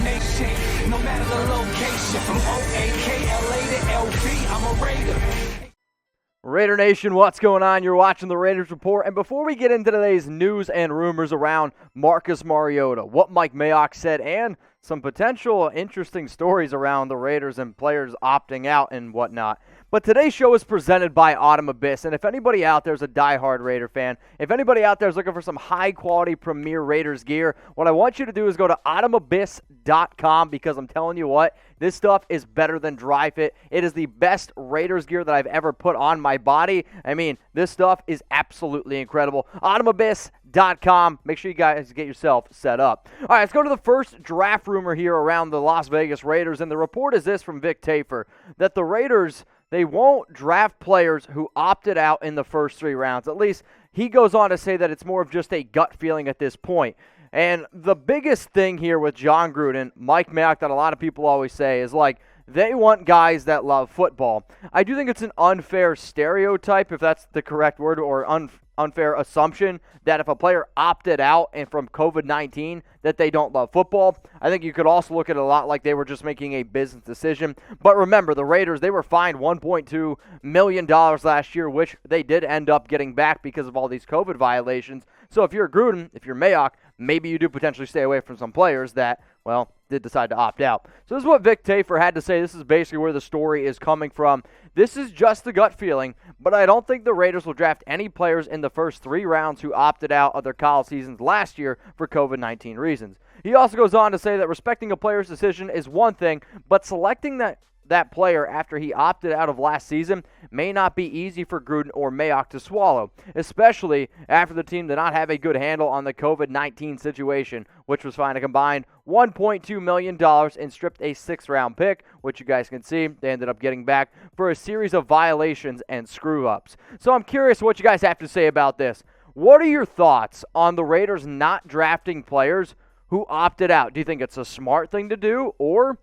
nation, no matter the location. From O-A-K-L-A to LV, I'm a Raider. Raider Nation, what's going on? You're watching the Raiders Report. And before we get into today's news and rumors around Marcus Mariota, what Mike Mayock said, and some potential interesting stories around the Raiders and players opting out and whatnot. But today's show is presented by Autumn Abyss, and if anybody out there is a diehard Raider fan, if anybody out there is looking for some high-quality premier Raiders gear, what I want you to do is go to autumnabyss.com, because I'm telling you what, this stuff is better than dry fit. It is the best Raiders gear that I've ever put on my body. I mean, this stuff is absolutely incredible. autumnabyss.com. Make sure you guys get yourself set up. All right, let's go to the first draft rumor here around the Las Vegas Raiders, and the report is this from Vic Tafur, that the Raiders, they won't draft players who opted out in the first 3 rounds. At least he goes on to say that it's more of just a gut feeling at this point. And the biggest thing here with John Gruden, Mike Mayock, that a lot of people always say is like, they want guys that love football. I do think it's an unfair stereotype, if that's the correct word, or unfair assumption that if a player opted out and from COVID-19 that they don't love football. I think you could also look at it a lot like they were just making a business decision. But remember, the Raiders, they were fined $1.2 million last year, which they did end up getting back because of all these COVID violations. So if you're Gruden, if you're Mayock, maybe you do potentially stay away from some players that, well, did decide to opt out. So this is what Vic Tafur had to say. This is basically where the story is coming from. This is just the gut feeling, but I don't think the Raiders will draft any players in the first 3 rounds who opted out of their college seasons last year for COVID-19 reasons. He also goes on to say that respecting a player's decision is one thing, but selecting that player after he opted out of last season may not be easy for Gruden or Mayock to swallow, especially after the team did not have a good handle on the COVID-19 situation, which was fined a combined $1.2 million and stripped a 6th-round pick, which you guys can see they ended up getting back for a series of violations and screw-ups. So I'm curious what you guys have to say about this. What are your thoughts on the Raiders not drafting players who opted out? Do you think it's a smart thing to do, or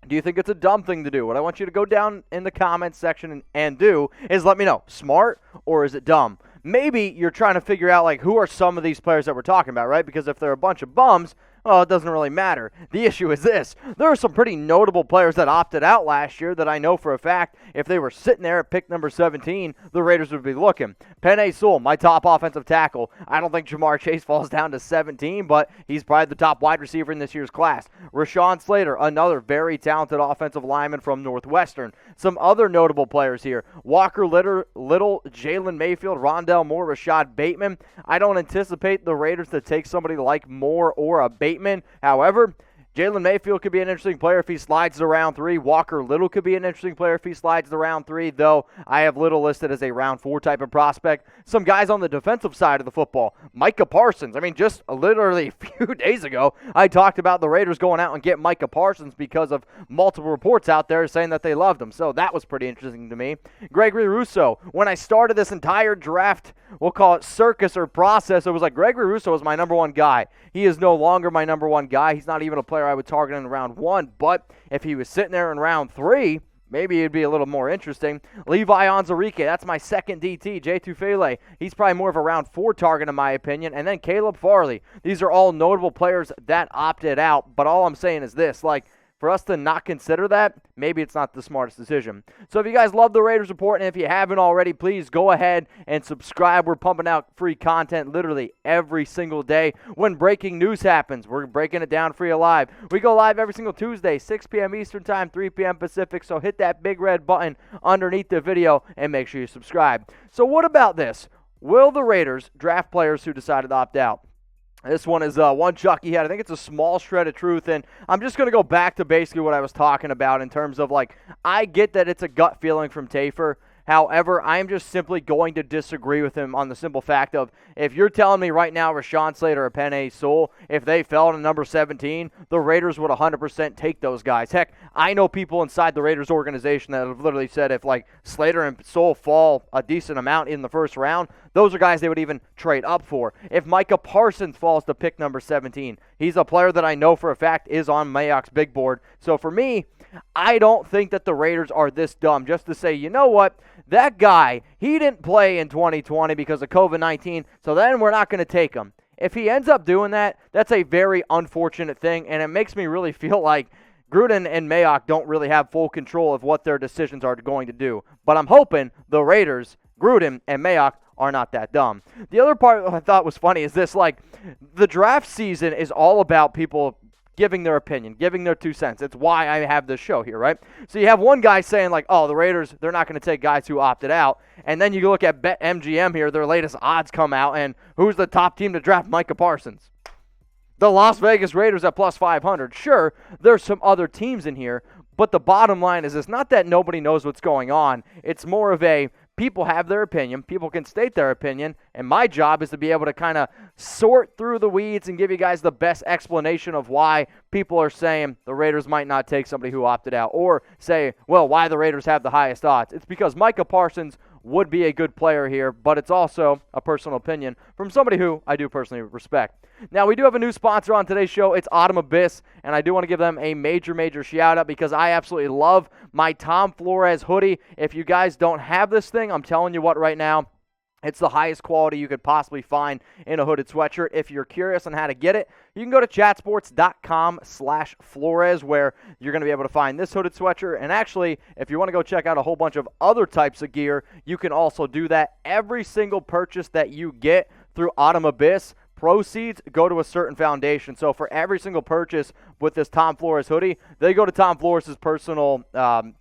do you think it's a dumb thing to do? What I want you to go down in the comments section and do is let me know, smart or is it dumb? Maybe you're trying to figure out, like, who are some of these players that we're talking about, right? Because if they're a bunch of bums, well, it doesn't really matter. The issue is this. There are some pretty notable players that opted out last year that I know for a fact if they were sitting there at pick number 17, the Raiders would be looking. Penei Sewell, my top offensive tackle. I don't think Ja'Marr Chase falls down to 17, but he's probably the top wide receiver in this year's class. Rashawn Slater, another very talented offensive lineman from Northwestern. Some other notable players here. Walker Little, Jalen Mayfield, Rondale Moore, Rashod Bateman. I don't anticipate the Raiders to take somebody like Moore or a Bateman. However, Jalen Mayfield could be an interesting player if he slides to round 3. Walker Little could be an interesting player if he slides to round 3, though I have Little listed as a round 4 type of prospect. Some guys on the defensive side of the football. Micah Parsons. I mean, just literally a few days ago, I talked about the Raiders going out and get Micah Parsons because of multiple reports out there saying that they loved him. So that was pretty interesting to me. Gregory Rousseau. When I started this entire draft, we'll call it circus or process, it was like Gregory Rousseau was my number 1 guy. He is no longer my number 1 guy. He's not even a player I would target in round 1, but if he was sitting there in round 3, maybe it'd be a little more interesting. Levi Onwuzurike, that's my second DT. Tufele, he's probably more of a round 4 target in my opinion. And then Caleb Farley. These are all notable players that opted out, but all I'm saying is this, like, for us to not consider that, maybe it's not the smartest decision. So if you guys love the Raiders Report, and if you haven't already, please go ahead and subscribe. We're pumping out free content literally every single day. When breaking news happens, we're breaking it down for you live. We go live every single Tuesday, 6 p.m. Eastern Time, 3 p.m. Pacific. So hit that big red button underneath the video and make sure you subscribe. So what about this? Will the Raiders draft players who decided to opt out? This one is one Chucky had. I think it's a small shred of truth, and I'm just going to go back to basically what I was talking about in terms of, like, I get that it's a gut feeling from Tafur. However, I'm just simply going to disagree with him on the simple fact of, if you're telling me right now Rashawn Slater or Penei Sewell, if they fell to number 17, the Raiders would 100% take those guys. Heck, I know people inside the Raiders organization that have literally said if, like, Slater and Sewell fall a decent amount in the first round, those are guys they would even trade up for. If Micah Parsons falls to pick number 17, he's a player that I know for a fact is on Mayock's big board. So for me, I don't think that the Raiders are this dumb just to say, you know what, that guy, he didn't play in 2020 because of COVID-19, so then we're not going to take him. If he ends up doing that, that's a very unfortunate thing, and it makes me really feel like Gruden and Mayock don't really have full control of what their decisions are going to do. But I'm hoping the Raiders, Gruden, and Mayock are not that dumb. The other part I thought was funny is this, like, the draft season is all about people giving their opinion, giving their 2 cents. It's why I have this show here, right? So you have one guy saying, like, oh, the Raiders, they're not going to take guys who opted out. And then you look at BetMGM here, their latest odds come out, and who's the top team to draft Micah Parsons? The Las Vegas Raiders at plus 500. Sure, there's some other teams in here, but the bottom line is it's not that nobody knows what's going on. It's more of a people have their opinion. People can state their opinion, and my job is to be able to kind of sort through the weeds and give you guys the best explanation of why people are saying the Raiders might not take somebody who opted out, or say, well, why the Raiders have the highest odds. It's because Micah Parsons would be a good player here, but it's also a personal opinion from somebody who I do personally respect. Now, we do have a new sponsor on today's show. It's Autumn Abyss, and I do want to give them a major shout-out because I absolutely love my Tom Flores hoodie. If you guys don't have this thing, I'm telling you what right now, it's the highest quality you could possibly find in a hooded sweatshirt. If you're curious on how to get it, you can go to chatsports.com/Flores, where you're going to be able to find this hooded sweatshirt. And actually, if you want to go check out a whole bunch of other types of gear, you can also do that. Every single purchase that you get through Autumn Abyss, proceeds go to a certain foundation. So for every single purchase with this Tom Flores hoodie, they go to Tom Flores' personal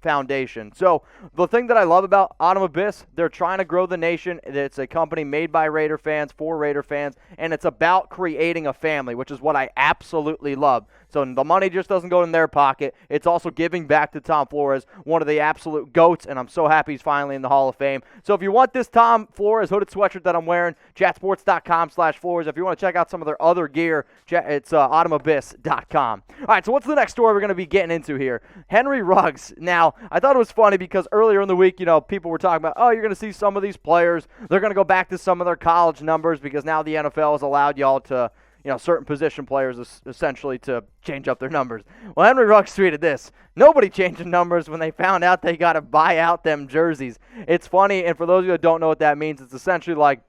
foundation. So the thing that I love about Autumn Abyss, they're trying to grow the nation. It's a company made by Raider fans, for Raider fans, and it's about creating a family, which is what I absolutely love. So the money just doesn't go in their pocket. It's also giving back to Tom Flores, one of the absolute GOATs, and I'm so happy he's finally in the Hall of Fame. So if you want this Tom Flores hooded sweatshirt that I'm wearing, chatsports.com/Flores. If you want to check out some of their other gear, it's automabyss.com. All right, so what's the next story we're going to be getting into here? Henry Ruggs. Now, I thought it was funny because earlier in the week, people were talking about, oh, you're going to see some of these players. They're going to go back to some of their college numbers because now the NFL has allowed y'all to, certain position players essentially to change up their numbers. Well, Henry Ruggs tweeted this. Nobody changed the numbers when they found out they got to buy out them jerseys. It's funny, and for those of you that don't know what that means, it's essentially like,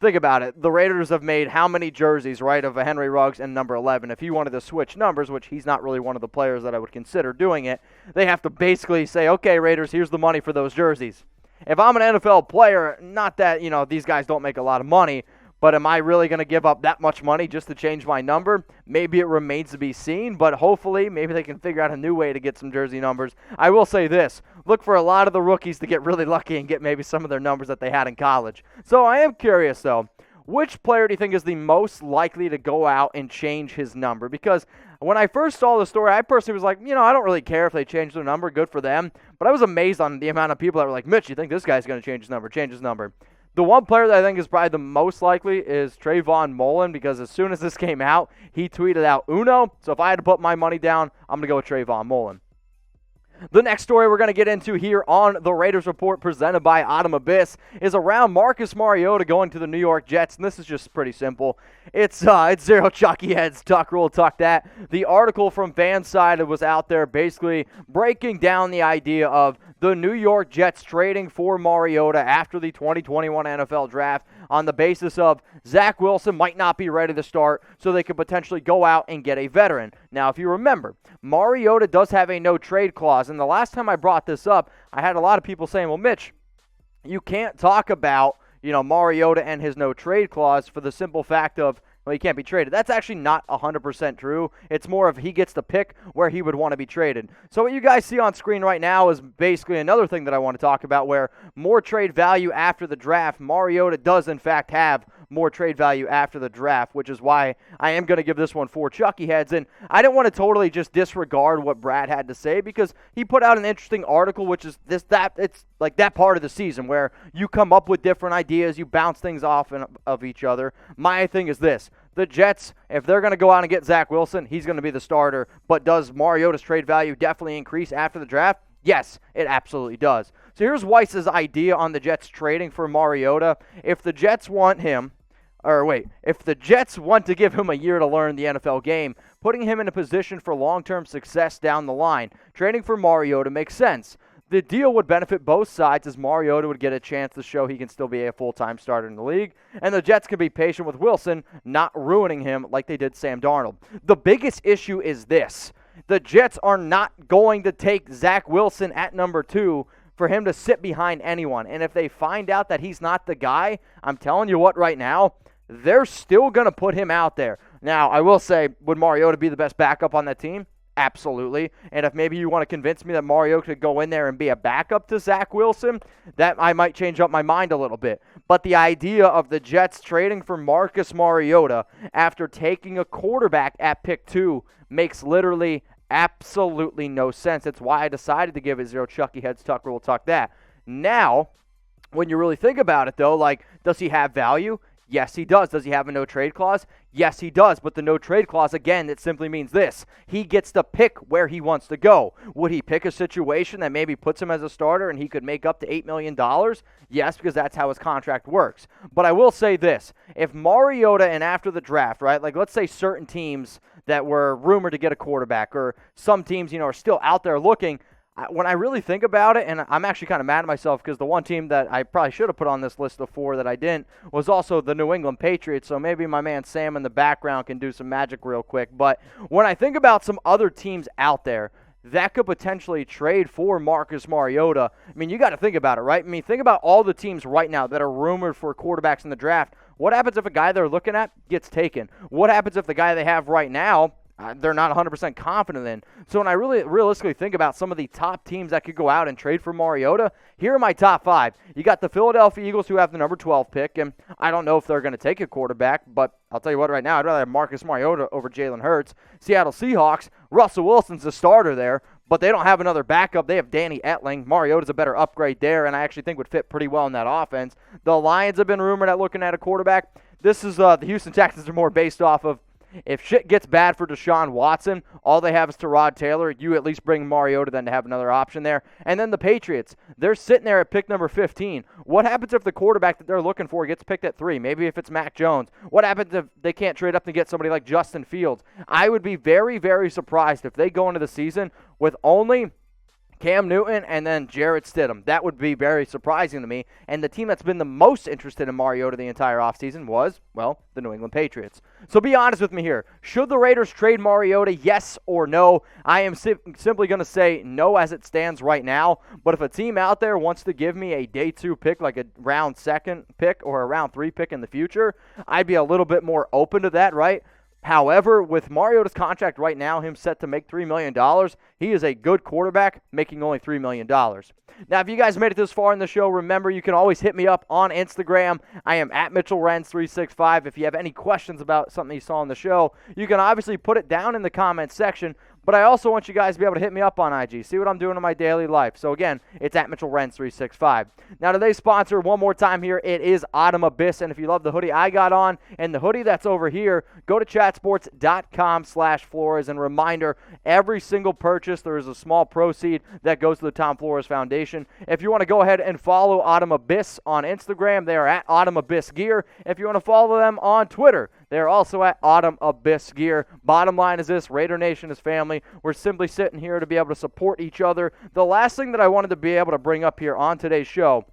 think about it. The Raiders have made how many jerseys, right, of a Henry Ruggs and number 11? If he wanted to switch numbers, which he's not really one of the players that I would consider doing it, they have to basically say, okay, Raiders, here's the money for those jerseys. If I'm an NFL player, not that, these guys don't make a lot of money, but am I really going to give up that much money just to change my number? Maybe it remains to be seen, but hopefully maybe they can figure out a new way to get some jersey numbers. I will say this. Look for a lot of the rookies to get really lucky and get maybe some of their numbers that they had in college. So I am curious, though. Which player do you think is the most likely to go out and change his number? Because when I first saw the story, I personally was like, I don't really care if they change their number. Good for them. But I was amazed on the amount of people that were like, Mitch, you think this guy's going to change his number? Change his number. The one player that I think is probably the most likely is Trayvon Mullen, because as soon as this came out, he tweeted out Uno. So if I had to put my money down, I'm going to go with Trayvon Mullen. The next story we're going to get into here on the Raiders Report presented by Autumn Abyss is around Marcus Mariota going to the New York Jets, and this is just pretty simple. It's zero Chucky heads, tuck rule, tuck that. The article from Fansided was out there basically breaking down the idea of the New York Jets trading for Mariota after the 2021 NFL Draft on the basis of Zach Wilson might not be ready to start, so they could potentially go out and get a veteran. Now, if you remember, Mariota does have a no-trade clause, and the last time I brought this up, I had a lot of people saying, well, Mitch, you can't talk about, Mariota and his no-trade clause for the simple fact of, well, he can't be traded. That's actually not 100% true. It's more of he gets to pick where he would want to be traded. So what you guys see on screen right now is basically another thing that I want to talk about, where more trade value after the draft. Mariota does, in fact, have more trade value after the draft, which is why I am going to give this one 4 Chucky heads. And I didn't want to totally just disregard what Brad had to say, because he put out an interesting article, which is it's like that part of the season where you come up with different ideas, you bounce things off of each other. My thing is this. The Jets, if they're going to go out and get Zach Wilson, he's going to be the starter. But does Mariota's trade value definitely increase after the draft? Yes, it absolutely does. So here's Weiss's idea on the Jets trading for Mariota. If the Jets want to give him a year to learn the NFL game, putting him in a position for long-term success down the line, trading for Mariota makes sense. The deal would benefit both sides as Mariota would get a chance to show he can still be a full-time starter in the league, and the Jets can be patient with Wilson, not ruining him like they did Sam Darnold. The biggest issue is this. The Jets are not going to take Zach Wilson at number 2 for him to sit behind anyone. And if they find out that he's not the guy, I'm telling you what right now, they're still going to put him out there. Now, I will say, would Mariota be the best backup on that team? Absolutely. And if maybe you want to convince me that Mariota could go in there and be a backup to Zach Wilson, that I might change up my mind a little bit. But the idea of the Jets trading for Marcus Mariota after taking a quarterback at pick 2 makes literally absolutely no sense. It's why I decided to give it 0 Chucky heads. Tucker will talk that. Now, when you really think about it, though, like, does he have value? Yes, he does. Does he have a no-trade clause? Yes, he does. But the no-trade clause, again, it simply means this. He gets to pick where he wants to go. Would he pick a situation that maybe puts him as a starter and he could make up to $8 million? Yes, because that's how his contract works. But I will say this. If Mariota and after the draft, right, like let's say certain teams that were rumored to get a quarterback or some teams, are still out there looking, when I really think about it, and I'm actually kind of mad at myself because the one team that I probably should have put on this list of 4 that I didn't was also the New England Patriots, so maybe my man Sam in the background can do some magic real quick. But when I think about some other teams out there that could potentially trade for Marcus Mariota, I mean, you got to think about it, right? I mean, think about all the teams right now that are rumored for quarterbacks in the draft. What happens if a guy they're looking at gets taken? What happens if the guy they have right now they're not 100% confident in? So when I really realistically think about some of the top teams that could go out and trade for Mariota, here are my top 5. You got the Philadelphia Eagles who have the number 12 pick, and I don't know if they're going to take a quarterback, but I'll tell you what right now, I'd rather have Marcus Mariota over Jalen Hurts. Seattle Seahawks, Russell Wilson's the starter there, but they don't have another backup. They have Danny Etling. Mariota's a better upgrade there, and I actually think would fit pretty well in that offense. The Lions have been rumored at looking at a quarterback. This is the Houston Texans are more based off of if shit gets bad for Deshaun Watson, all they have is Tyrod Taylor. You at least bring Mariota then to have another option there. And then the Patriots, they're sitting there at pick number 15. What happens if the quarterback that they're looking for gets picked at 3? Maybe if it's Mac Jones. What happens if they can't trade up and get somebody like Justin Fields? I would be very, very surprised if they go into the season with only Cam Newton and then Jarrett Stidham. That would be very surprising to me. And the team that's been the most interested in Mariota the entire offseason was, well, the New England Patriots. So be honest with me here. Should the Raiders trade Mariota, yes or no? I am simply going to say no as it stands right now. But if a team out there wants to give me a day 2 pick, like a round 2 pick or a round 3 pick in the future, I'd be a little bit more open to that, right? However, with Mariota's contract right now, him set to make $3 million, he is a good quarterback making only $3 million. Now, if you guys made it this far in the show, remember you can always hit me up on Instagram. I am at MitchellRens365. If you have any questions about something you saw on the show, you can obviously put it down in the comments section. But I also want you guys to be able to hit me up on IG, see what I'm doing in my daily life. So again, it's at MitchellRens365. Now today's sponsor, one more time here, it is Autumn Abyss. And if you love the hoodie I got on and the hoodie that's over here, go to chatsports.com/Flores. And reminder, every single purchase, there is a small proceed that goes to the Tom Flores Foundation. If you want to go ahead and follow Autumn Abyss on Instagram, they are at Autumn Abyss Gear. If you want to follow them on Twitter, they're also at Autumn Abyss Gear. Bottom line is this, Raider Nation is family. We're simply sitting here to be able to support each other. The last thing that I wanted to be able to bring up here on today's show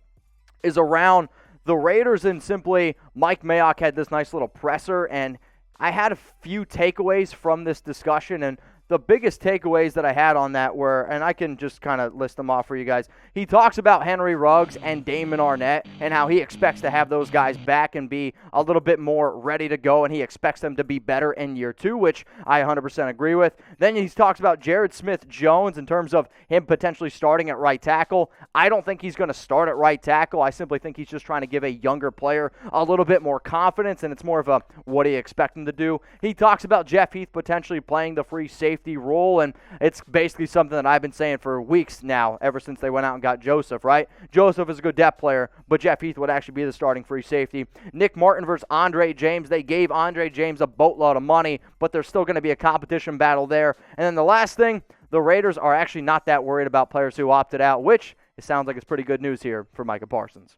is around the Raiders, and simply Mike Mayock had this nice little presser, and I had a few takeaways from this discussion, and the biggest takeaways that I had on that were, and I can just kind of list them off for you guys. He talks about Henry Ruggs and Damon Arnette and how he expects to have those guys back and be a little bit more ready to go, and he expects them to be better in year 2, which I 100% agree with. Then he talks about Jared Smith-Jones in terms of him potentially starting at right tackle. I don't think he's going to start at right tackle. I simply think he's just trying to give a younger player a little bit more confidence, and it's more of a what do you expect him to do. He talks about Jeff Heath potentially playing the free safety role, and it's basically something that I've been saying for weeks now, ever since they went out and got Joseph, right? Joseph is a good depth player, but Jeff Heath would actually be the starting free safety. Nick Martin versus Andre James. They gave Andre James a boatload of money, but there's still going to be a competition battle there. And then the last thing, the Raiders are actually not that worried about players who opted out, which it sounds like it's pretty good news here for Micah Parsons.